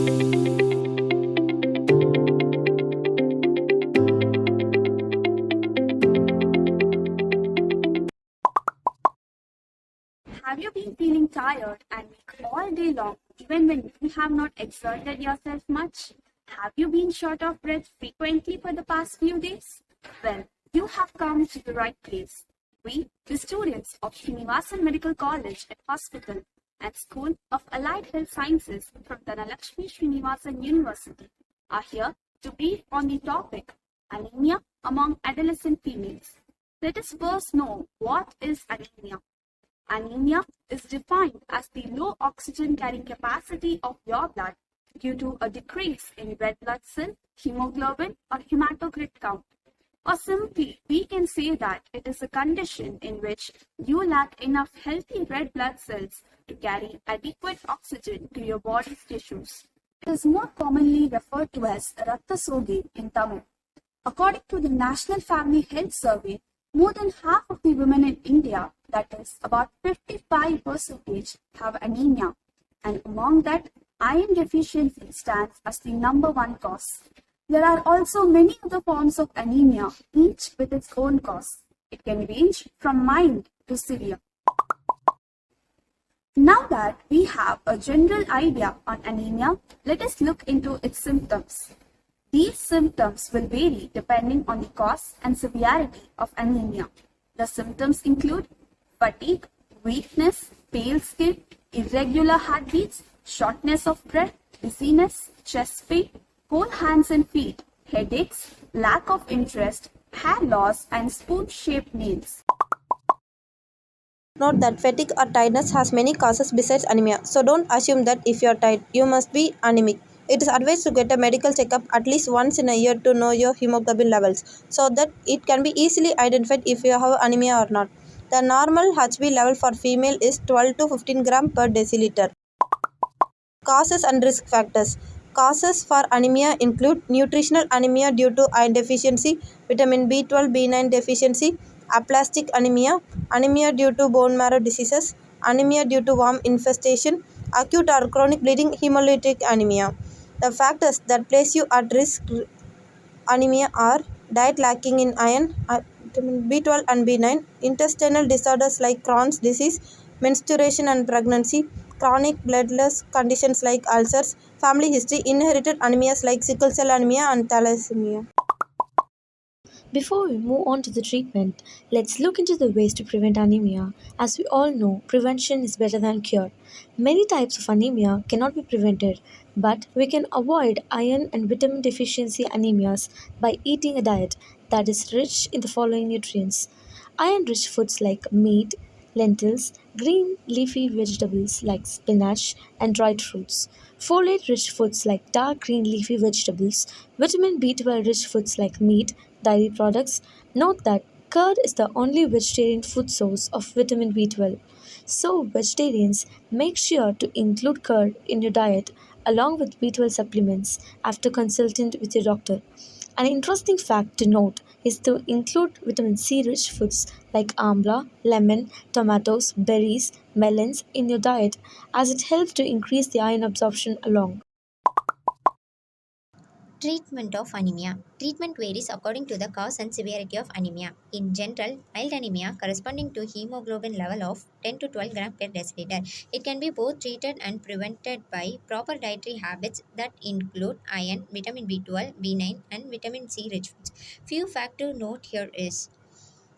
Have you been feeling tired and weak all day long, even when you have not exerted yourself much? Have you been short of breath frequently for the past few days? Well, you have come to the right place. We, the students of Srinivasan Medical College and Hospital and School of Allied Health Sciences from Dhanalakshmi Srinivasan University, are here to brief on the topic anemia among adolescent females. Let us first know what is anemia. Anemia is defined as the low oxygen carrying capacity of your blood due to a decrease in red blood cell, hemoglobin, or hematocrit count. Or simply, we can say that it is a condition in which you lack enough healthy red blood cells to carry adequate oxygen to your body's tissues. It is more commonly referred to as Ratta Soge in Tamil. According to the National Family Health Survey, more than half of the women in India, that is about 55%, have anemia, and among that, iron deficiency stands as the number one cause. There are also many other forms of anemia, each with its own cause. It can range from mild to severe. Now that we have a general idea on anemia, let us look into its symptoms. These symptoms will vary depending on the cause and severity of anemia. The symptoms include fatigue, weakness, pale skin, irregular heartbeats, shortness of breath, dizziness, chest pain, cold hands and feet, headaches, lack of interest, hair loss, and spoon-shaped nails. Note that fatigue or tiredness has many causes besides anemia, so don't assume that if you are tired, you must be anemic. It is advised to get a medical checkup at least once in a year to know your hemoglobin levels, so that it can be easily identified if you have anemia or not. The normal HB level for female is 12 to 15 gram per deciliter. Causes and risk factors. Causes for anemia include nutritional anemia due to iron deficiency, vitamin B12, B9 deficiency, aplastic anemia, anemia due to bone marrow diseases, anemia due to worm infestation, acute or chronic bleeding hemolytic anemia. The factors that place you at risk anemia are diet lacking in iron, vitamin B12 and B9, intestinal disorders like Crohn's disease, menstruation and pregnancy, chronic bloodless conditions like ulcers, family history, inherited anemias like sickle cell anemia and thalassemia. Before we move on to the treatment, let's look into the ways to prevent anemia. As we all know, prevention is better than cure. Many types of anemia cannot be prevented, but we can avoid iron and vitamin deficiency anemias by eating a diet that is rich in the following nutrients: iron rich foods like meat, lentils, green leafy vegetables like spinach, and dried fruits. Folate rich foods like dark green leafy vegetables, vitamin B12 rich foods like meat, dairy products. Note that curd is the only vegetarian food source of vitamin B12. So, vegetarians, make sure to include curd in your diet along with B12 supplements after consulting with your doctor. An interesting fact to note is to include vitamin C rich foods like amla, lemon, tomatoes, berries, melons in your diet, as it helps to increase the iron absorption along. Treatment of anemia. Treatment varies according to the cause and severity of anemia. In general, mild anemia corresponding to hemoglobin level of 10 to 12 gram per deciliter. It can be both treated and prevented by proper dietary habits that include iron, vitamin B12, B9 and vitamin C rich foods. Few facts to note here is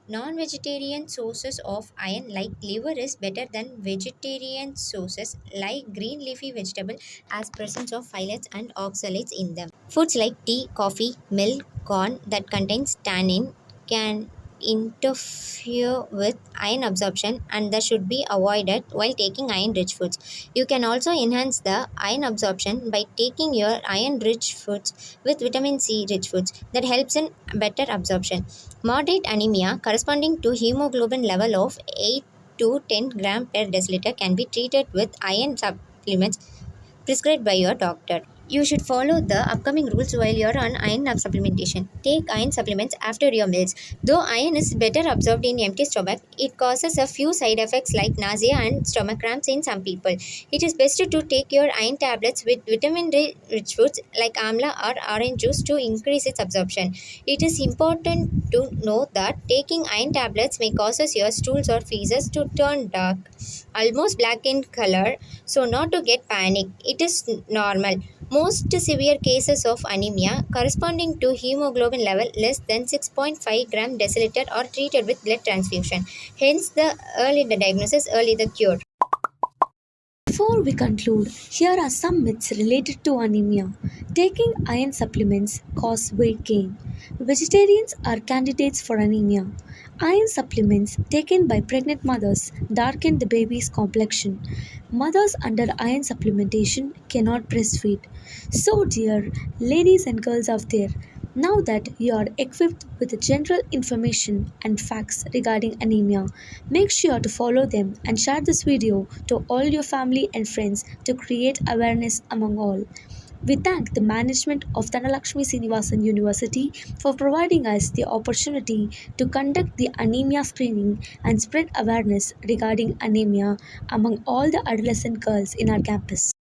non-vegetarian sources of iron like liver is better than vegetarian sources like green leafy vegetable as presence of phylates and oxalates in them. Foods like tea, coffee, milk, corn that contains tannin can interfere with iron absorption and that should be avoided while taking iron rich foods. You can also enhance the iron absorption by taking your iron rich foods with vitamin C rich foods that helps in better absorption. Moderate anemia corresponding to hemoglobin level of 8 to 10 gram per deciliter can be treated with iron supplements prescribed by your doctor. You should follow the upcoming rules while you're on iron supplementation. Take iron supplements after your meals. Though iron is better absorbed in empty stomach, it causes a few side effects like nausea and stomach cramps in some people. It is best to take your iron tablets with vitamin-rich foods like amla or orange juice to increase its absorption. It is important to know that taking iron tablets may cause your stools or feces to turn dark, almost black in color, so not to get panic. It is normal. Most severe cases of anemia corresponding to hemoglobin level less than 6.5 gram deciliter are treated with blood transfusion. Hence, the early the diagnosis, early the cure. Before we conclude, here are some myths related to anemia. Taking iron supplements cause weight gain. Vegetarians are candidates for anemia. Iron supplements taken by pregnant mothers darken the baby's complexion. Mothers under iron supplementation cannot breastfeed. So, dear ladies and girls out there, now that you are equipped with the general information and facts regarding anemia, make sure to follow them and share this video to all your family and friends to create awareness among all. We thank the management of Dhanalakshmi Srinivasan University for providing us the opportunity to conduct the anemia screening and spread awareness regarding anemia among all the adolescent girls in our campus.